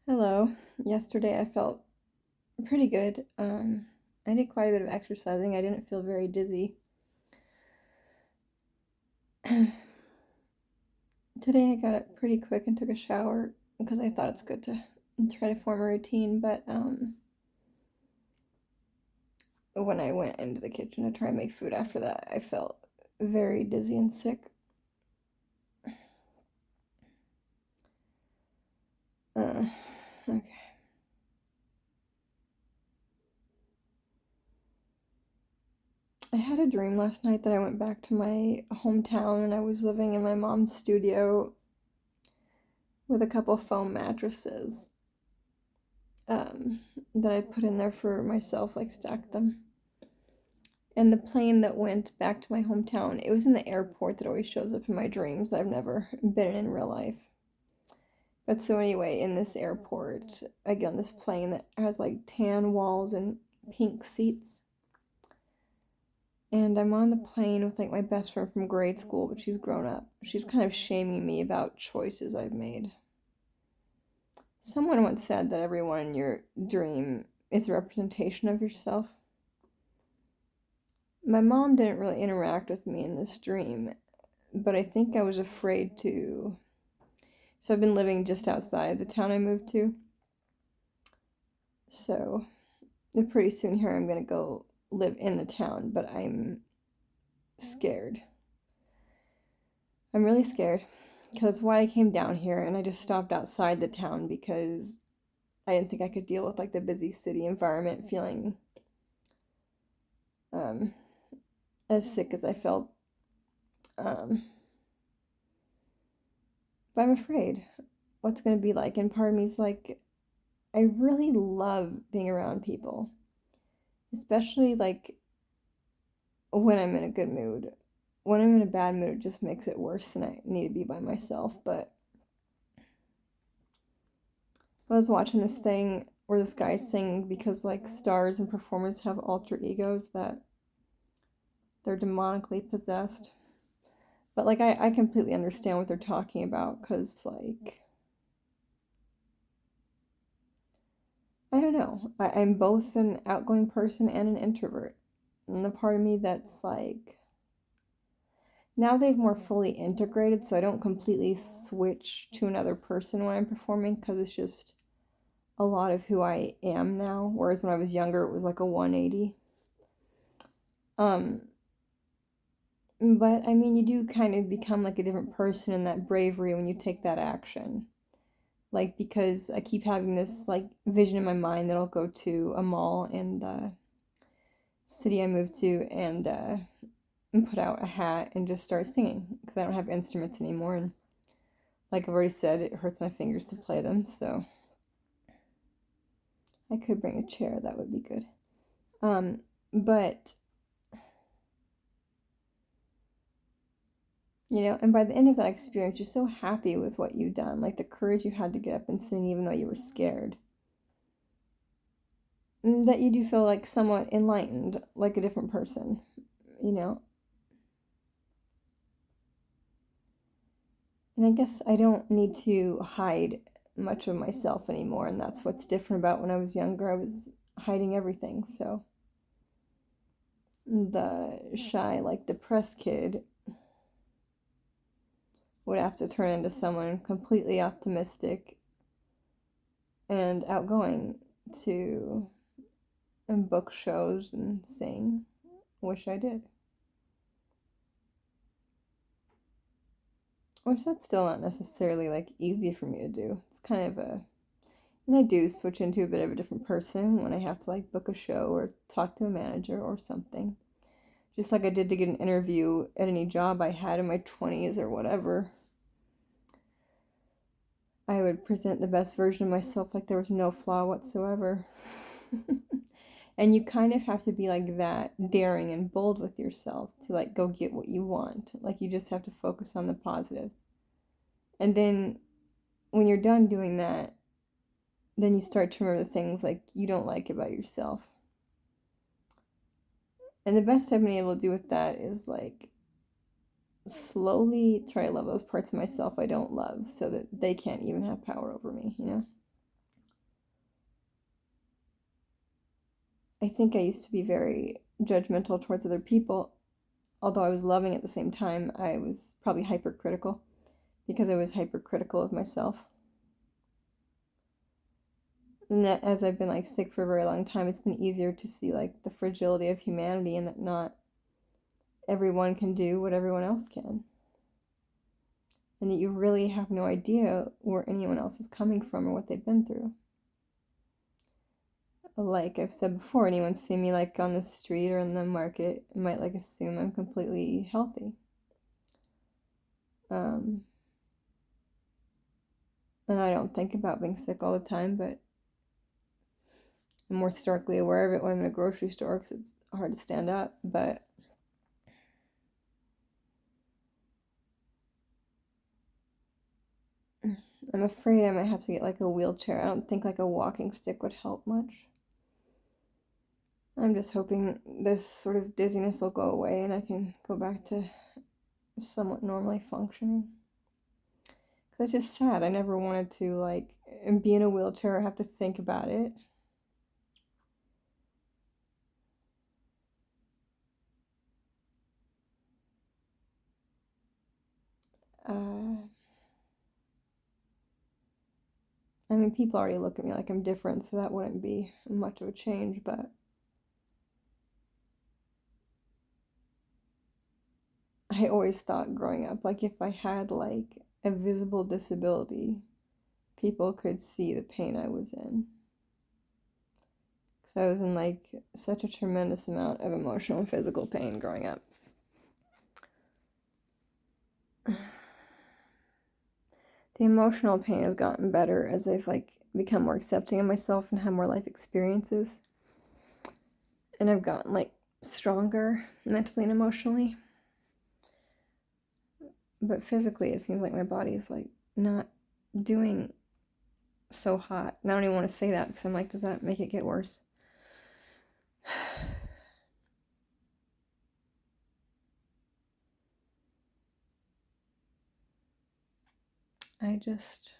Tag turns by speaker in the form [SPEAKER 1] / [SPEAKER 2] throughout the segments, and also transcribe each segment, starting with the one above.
[SPEAKER 1] Hello. Yesterday I felt pretty good. I did quite a bit of exercising. I didn't feel very dizzy. Today I got up pretty quick and took a shower because I thought it's good to try to form a routine, but when I went into the kitchen to try and make food after that, I felt very dizzy and sick. Okay. I had a dream last night that I went back to my hometown and I was living in my mom's studio with a couple foam mattresses um, that I put in there for myself, like stacked them. And the plane that went back to my hometown, it was in the airport that always shows up in my dreams that I've never been in real life. But so anyway, in this airport, I get on this plane that has like tan walls and pink seats. And I'm on the plane with like my best friend from grade school, but she's grown up. She's kind of shaming me about choices I've made. Someone once said that everyone in your dream is a representation of yourself. My mom didn't really interact with me in this dream, but I think I was afraid to. So I've been living just outside the town I moved to. So pretty soon here I'm going to go live in the town, but I'm scared. I'm really scared because that's why I came down here and I just stopped outside the town because I didn't think I could deal with like the busy city environment feeling um, as sick as I felt. Um, but I'm afraid what's going to be like. And part of me is like, I really love being around people, especially like when I'm in a good mood. When I'm in a bad mood, it just makes it worse and I need to be by myself. But I was watching this thing where this guy's saying because like stars and performers have alter egos that they're demonically possessed. But like I completely understand what they're talking about because like I don't know. I'm both an outgoing person and an introvert. And the part of me that's like now they've more fully integrated, so I don't completely switch to another person when I'm performing because it's just a lot of who I am now. Whereas when I was younger, it was like a 180. Um, but I mean, you do kind of become like a different person in that bravery when you take that action. Like, because I keep having this like vision in my mind that I'll go to a mall in the city I moved to and put out a hat and just start singing because I don't have instruments anymore. And like I've already said, it hurts my fingers to play them. So I could bring a chair, that would be good. But and by the end of that experience, you're so happy with what you've done, like the courage you had to get up and sing even though you were scared. That you do feel like somewhat enlightened, like a different person, you know? And I guess I don't need to hide much of myself anymore, and that's what's different about when I was younger. I was hiding everything, so the shy, like depressed kid would have to turn into someone completely optimistic and outgoing to book shows and sing. Wish I did. Which that's still not necessarily like easy for me to do. It's kind of a and I do switch into a bit of a different person when I have to like book a show or talk to a manager or something. Just like I did to get an interview at any job I had in my 20s or whatever. I would present the best version of myself like there was no flaw whatsoever. And you kind of have to be like that daring and bold with yourself to like go get what you want. Like you just have to focus on the positives. And then when you're done doing that, then you start to remember the things like you don't like about yourself. And the best I've been able to do with that is like slowly try to love those parts of myself I don't love so that they can't even have power over me, I think I used to be very judgmental towards other people. Although I was loving at the same time, I was probably hypercritical because I was hypercritical of myself. And that as I've been like sick for a very long time, it's been easier to see like the fragility of humanity and that not everyone can do what everyone else can. And that you really have no idea where anyone else is coming from or what they've been through. Like I've said before, anyone see me like on the street or in the market might like assume I'm completely healthy. And I don't think about being sick all the time, but I'm more starkly aware of it when I'm in a grocery store because it's hard to stand up. But I'm afraid I might have to get like a wheelchair. I don't think like a walking stick would help much. I'm just hoping this sort of dizziness will go away and I can go back to somewhat normally functioning. Because it's just sad. I never wanted to like be in a wheelchair or have to think about it. Uh, I mean, people already look at me like I'm different, so that wouldn't be much of a change, but I always thought growing up, like if I had like a visible disability, people could see the pain I was in. Because I was in like such a tremendous amount of emotional and physical pain growing up. The emotional pain has gotten better as I've like become more accepting of myself and had more life experiences. And I've gotten like stronger mentally and emotionally. But physically, it seems like my body is like not doing so hot. And I don't even want to say that because I'm like, does that make it get worse? I just.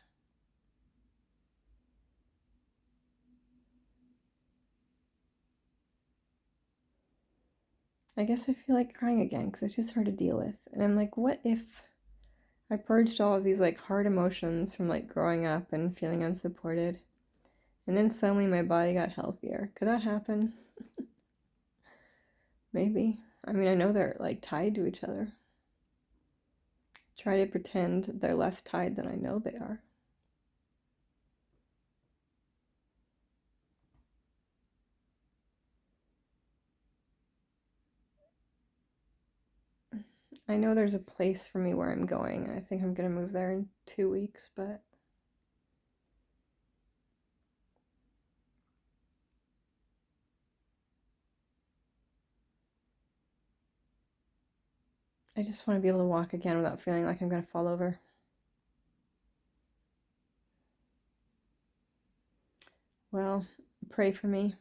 [SPEAKER 1] I guess I feel like crying again because it's just hard to deal with. And I'm like, what if I purged all of these like hard emotions from like growing up and feeling unsupported, and then suddenly my body got healthier? Could that happen? Maybe. I mean, I know they're like tied to each other. Try to pretend they're less tied than I know they are. I know there's a place for me where I'm going. I think I'm gonna move there in 2 weeks, but I just want to be able to walk again without feeling like I'm gonna fall over. Well, pray for me.